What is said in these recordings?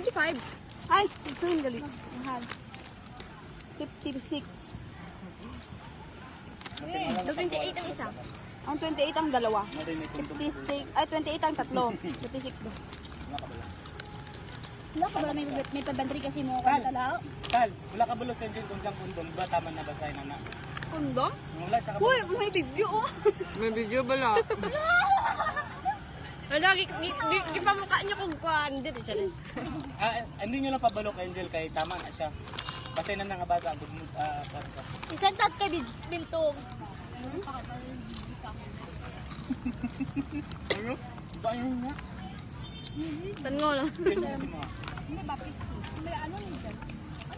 25. Ay, so yung galit. Mahal. 56. 28 ang isa. Ang 28 ang dalawa. 56. Ay, 28 ang tatlo. 56 ba? Wala ka ba may pabandri kasi mo kung talaw? Tal, wala ka bulos engine kung saan kundom ba tama na basahin na na. Kundom? Wala siya ka Uy, may video oh. May video ba lang? Wala, di pa mukha niyo kung kuhan. Hindi, Charles. Hindi nyo lang pabalok Angel kay tama na siya. Basahin na nga bata. Isang tat kay Bintong. Ano? Ba yun nga? Tango lang.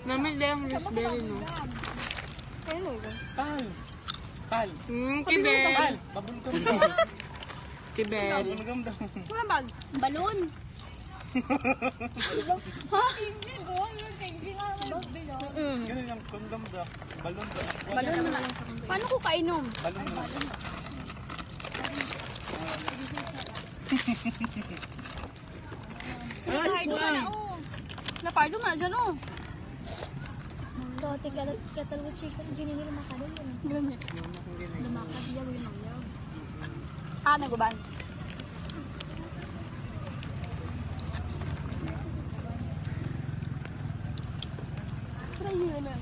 Namin lang yung raspberry, no? Ano ito? Tal. Kibel. Tal. Babulgam daw. Kibel. Babulgam daw. Ano bag? Balon. Ganun yung kundom daw. Balon daw. Balon naman. Paano ko kainom? Balon daw. Napardo na dyan oh. Dati katalwit siya sa gini nila makadal yun. Ganun. Lumakad niya, winayaw. Ah, naguban. Try nyo naman.